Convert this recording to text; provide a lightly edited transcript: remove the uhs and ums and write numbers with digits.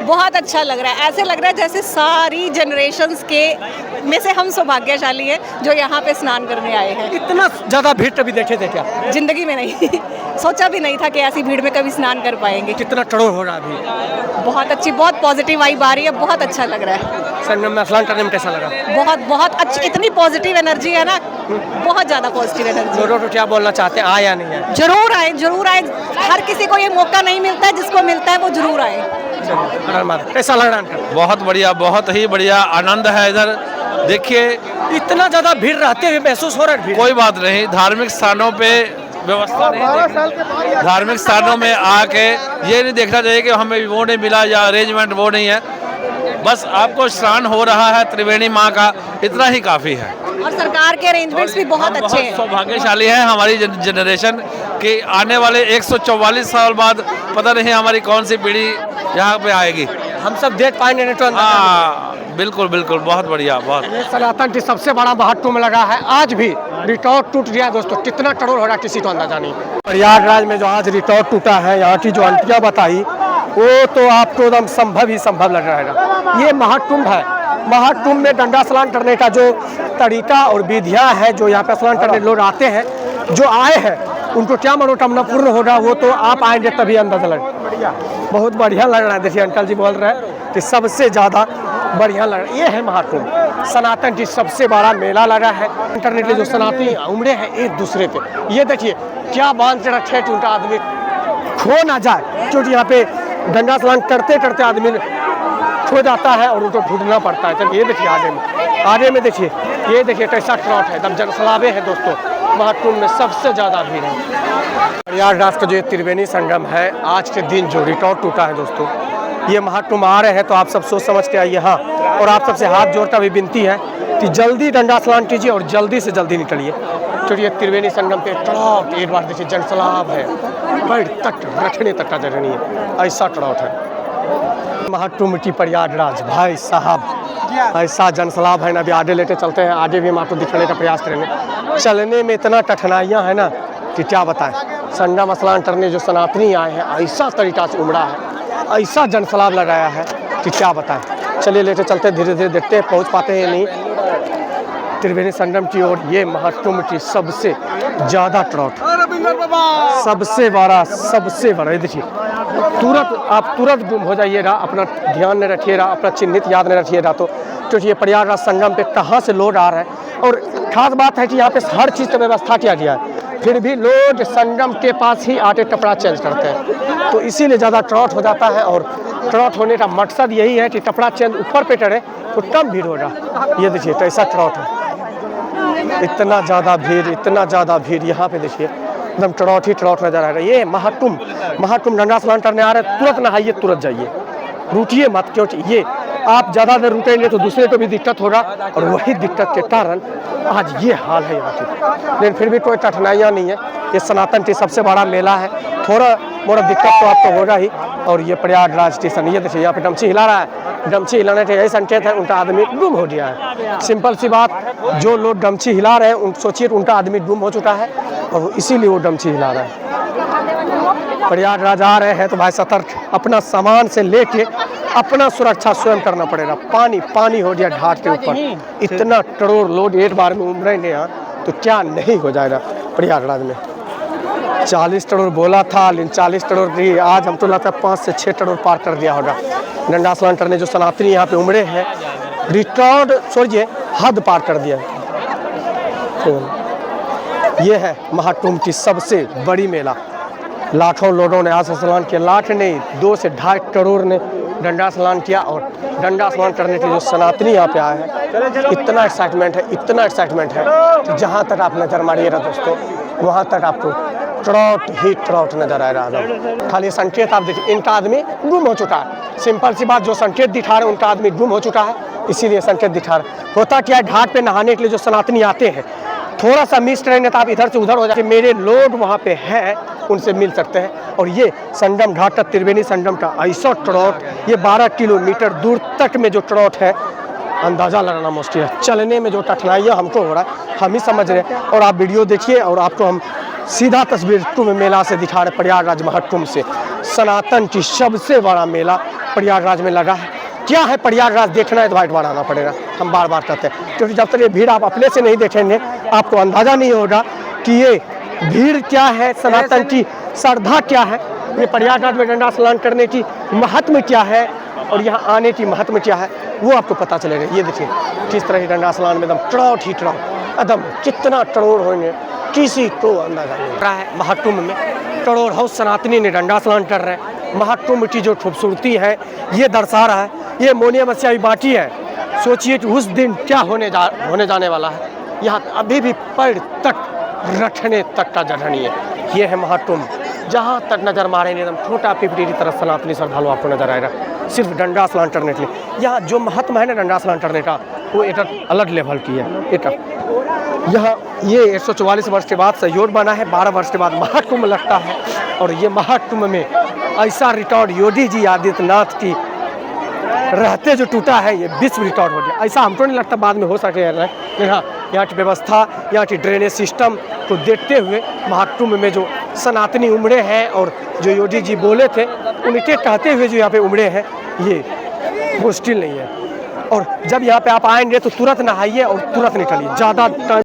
बहुत अच्छा लग रहा है, ऐसे लग रहा है जैसे सारी जनरेशंस के में से हम सौभाग्यशाली हैं जो यहाँ पे स्नान करने आए हैं। इतना ज्यादा भीड़ कभी देखे थे क्या? जिंदगी में नहीं सोचा भी नहीं था कि ऐसी भीड़ में कभी स्नान कर पाएंगे। कितना करोड़ हो रहा है अभी? बहुत अच्छी, बहुत पॉजिटिव वाइब आ रही है, बहुत अच्छा लग रहा है। संगम में स्नान करने में कैसा लगा? बहुत अच्छी, इतनी पॉजिटिव एनर्जी है ना, बहुत ज्यादा पॉजिटिव एनर्जी। लोगों को क्या बोलना चाहते हैं, आए या नहीं आए? जरूर आए। हर किसी को ये मौका नहीं मिलता है, जिसको मिलता है वो जरूर आए। कैसा लग रहा है? बहुत बढ़िया, बहुत ही बढ़िया आनंद है इधर। देखिए इतना ज्यादा भीड़ रहते हुए महसूस हो रहा है? कोई बात नहीं, धार्मिक स्थानों पे व्यवस्था नहीं, धार्मिक स्थानों में आके ये नहीं देखना चाहिए कि हमें वो नहीं मिला या अरेंजमेंट वो नहीं है। बस आपको स्नान हो रहा है त्रिवेणी माँ का, इतना ही काफी है। और सरकार के अरेंजमेंट्स भी बहुत अच्छे हैं। सौभाग्यशाली है हमारी जनरेशन कि आने वाले 144 साल बाद पता नहीं हमारी कौन सी पीढ़ी यहाँ पे आएगी। हम सब देख पाएंगे नहीं तो। हाँ बिल्कुल, बहुत बढ़िया। बहुत सनातन की सबसे बड़ा महाकुंभ लगा है, आज भी रिकॉर्ड टूट गया दोस्तों। कितना करोड़ हो रहा है किसी को अंदाजा नहीं। प्रयागराज में जो आज रिकॉर्ड टूटा है, यहाँ की जो आंटियाँ बताई, वो तो आपको एकदम संभव लग रहा है। ये महाकुंभ है, महाकुंभ में गंगा स्नान करने का जो तरीका और विधियाँ है, जो यहाँ पे स्नान करने लोग आते हैं, जो आए हैं उनको क्या मनोकामना पूर्ण होगा वो तो आप आएंगे तभी अंदाजा लगे। बहुत बढ़िया लग रहा है। देखिए अंकल जी बोल रहे हैं कि सबसे ज़्यादा बढ़िया लग रहा है। ये है महाकुंभ, सनातन की सबसे बड़ा मेला लगा है। करने के लिए जो सनातनी उमड़े हैं एक दूसरे पे, ये देखिए क्या बांध के रखे कि उनका आदमी खो ना जाए, क्योंकि यहाँ पे गंगा स्नान करते करते आदमी खो जाता है और उनको ढूंढना पड़ता है। चलिए ये देखिए आगे में देखिए, ये देखिए कैसा ट्रॉट है, एकदम जनसलाबे हैं दोस्तों। महाकुंभ में सबसे ज़्यादा भीड़ है। प्रयागराज का जो त्रिवेणी संगम है, आज के दिन जो रिकॉर्ड टूटा है दोस्तों, ये महाकुंभ आ रहे हैं तो आप सब सोच समझ के आइए। हाँ, और आप सबसे हाथ जोड़कर भी विनती है कि जल्दी गंगा स्नान कीजिए और जल्दी से जल्दी निकलिए, क्योंकि ये त्रिवेणी संगम पे ट्रॉट एक बार देखिए जनसलाब है, पैर तक रखने तक का जगह नहीं है। ऐसा ट्रॉट है महाकुंभ की प्रयागराज। भाई साहब ऐसा जनसलाब है ना। अभी आगे लेके चलते हैं, आगे भी हम आपको दिखाने का प्रयास करेंगे। चलने में इतना कठिनाइयाँ है ना कि क्या बताएं। संगम स्नान करने जो सनातनी आए हैं, ऐसा तरीका से उमड़ा है, ऐसा जनसलाब लगाया है कि क्या बताएं। चलिए लेके चलते, धीरे धीरे देखते हैं पहुँच पाते हैं या नहीं त्रिवेणी संगम की ओर। ये महाकुंभ की सबसे ज़्यादा ट्रॉट, सबसे बड़ा देखिए। तुरंत गुम हो जाइएगा, अपना ध्यान नहीं रखिएगा, अपना चिन्हित याद नहीं रखिएगा तो क्योंकि ये प्रयागराज संगम पे कहाँ से लोड आ रहा है। और खास बात है कि यहाँ पे हर चीज़ की व्यवस्था किया गया है, फिर भी लोग संगम के पास ही आटे टपड़ा चेंज करते हैं, तो इसीलिए ज़्यादा ट्रॉट हो जाता है। और ट्रॉट होने का मकसद यही है कि टपड़ा चेंज ऊपर पे चढ़े तो कम भीड़ होगा। ये देखिए कैसा ट्रॉट है, इतना ज़्यादा भीड़ यहाँ पे देखिए, एकदम ट्रॉट ही ट्रॉट नजर आ रहा है। ये महाकुंभ डंडा स्नान करने आ रहे हैं, तुरंत नहाइए तुरंत जाइए, रुकिए मत, क्योंकि ये आप ज़्यादा देर रुकेंगे तो दूसरे को भी दिक्कत होगा, और वही दिक्कत के कारण आज ये हाल है यहाँ की। लेकिन फिर भी कोई कठिनाइयाँ नहीं है, ये सनातन की सबसे बड़ा मेला है, थोड़ा मोड़ा दिक्कत तो आपको होगा ही। और ये प्रयागराज स्टेशन, ये देखिए यहाँ पे डमची हिला रहा है, डमची हिलाने के यही संकेत है उनका आदमी गुम हो गया है। सिंपल सी बात, जो लोग डमची हिला रहे हैं सोचिए उनका आदमी गुम हो चुका है, और इसीलिए वो डमची हिला रहा है। प्रयागराज आ रहे हैं तो भाई सतर्क, अपना सामान से लेके अपना सुरक्षा स्वयं करना पड़ेगा। पानी हो गया घाट के ऊपर, इतना करोड़ लोग एक बार में उमड़ेंगे यहाँ तो क्या नहीं हो जाएगा प्रयागराज में। 40 करोड़ बोला था, लेकिन 40 करोड़ भी आज हमको लगता है 5 से 6 करोड़ पार कर दिया होगा। डंडा स्नान करने जो सनातनी यहाँ पे उमड़े हैं, रिकॉर्ड सोचिए हद पार कर दिया है। तो ये है महाकुंभ की सबसे बड़ी मेला, लाखों लोगों ने आज स्नान किया, लाख नहीं 2 से 2.5 करोड़ ने डंडा स्नान किया। और डंडा स्नान करने के जो सनातनी यहाँ पे आए हैं, इतना एक्साइटमेंट है कि जहाँ तक आप नज़र मारिएगा दोस्तों, वहाँ तक आपको ट्रॉट ही ट्रॉट नजर आ रहा है। खाली संकेत आप देखिए, इनका आदमी गुम हो चुका है। सिंपल सी बात, जो संकेत दिखा रहे हैं उनका आदमी गुम हो चुका है, इसीलिए संकेत दिखा रहे। होता क्या है, घाट पे नहाने के लिए जो सनातनी आते हैं, थोड़ा सा मिस करेंगे तो आप इधर से उधर हो जाए, मेरे लोग वहाँ पे हैं उनसे मिल सकते हैं। और ये संगम घाट का, त्रिवेणी संगम का ऐसा ट्रॉट, ये 12 किलोमीटर दूर तक में जो ट्रॉट है, अंदाज़ा लगाना मुश्किल है। चलने में जो कठिनाइयाँ हमको हो रहा है हम ही समझ रहे हैं। और आप वीडियो देखिए और आपको हम सीधा तस्वीर कुंभ मेला से दिखा रहे, प्रयागराज महाकुंभ से। सनातन की सबसे बड़ा मेला प्रयागराज में लगा है। क्या है प्रयागराज देखना है तो वाइट बढ़ाना पड़ेगा, हम बार बार कहते हैं, क्योंकि जब तक ये भीड़ आप अपने से नहीं देखेंगे आपको अंदाज़ा नहीं होगा कि ये भीड़ क्या है, सनातन की श्रद्धा क्या है, ये प्रयागराज में डंडा स्नान करने की महत्व क्या है और यहाँ आने की महत्व क्या है, वो आपको पता चलेगा। ये देखिए किस तरह की डंडा स्नान में एकदम ट्रॉट ही ट्रॉट, एकदम कितना करोड़ होंगे किसी को अंदाजा नहीं रहा है। महाकुंभ में करोड़ हाउस सनातनी ने डंडा स्नान कर रहे हैं। महाकुंभ की जो खूबसूरती है ये दर्शा रहा है। ये मोनिया मस्या बाकी है, सोचिए कि उस दिन क्या होने जाने वाला है। यहाँ अभी भी पैर तक रखने तक का जगह नहीं है। ये है महाकुंभ, जहाँ तक नज़र मारेंगे एकदम छोटा पिपड़ी की तरफ सनातनी श्रद्धालु आपको नजर आएगा, सिर्फ डंडा स्नान करने के लिए। यहाँ जो महत्व है ना डंडा स्नान करने का, वो एक अलग लेवल की है। एक यहाँ ये 144 वर्ष के बाद सहयोग बना है, 12 वर्ष के बाद महाकुंभ लगता है। और ये महाकुंभ में ऐसा रिकॉर्ड योगी जी आदित्यनाथ की रहते जो टूटा है, ये विश्व रिकॉर्ड हो गया। ऐसा हमको नहीं लगता बाद में हो सके, लेकिन हाँ यहाँ की व्यवस्था, यहाँ की ड्रेनेज सिस्टम को देखते हुए महाकुंभ में जो सनातनी उमड़े हैं और जो योगी जी बोले थे उनके कहते हुए जो यहाँ पे उमड़े हैं, ये मुश्किल नहीं है। और जब यहाँ पे आप आएंगे तो तुरंत नहाइए और तुरंत निकलिए, ज़्यादा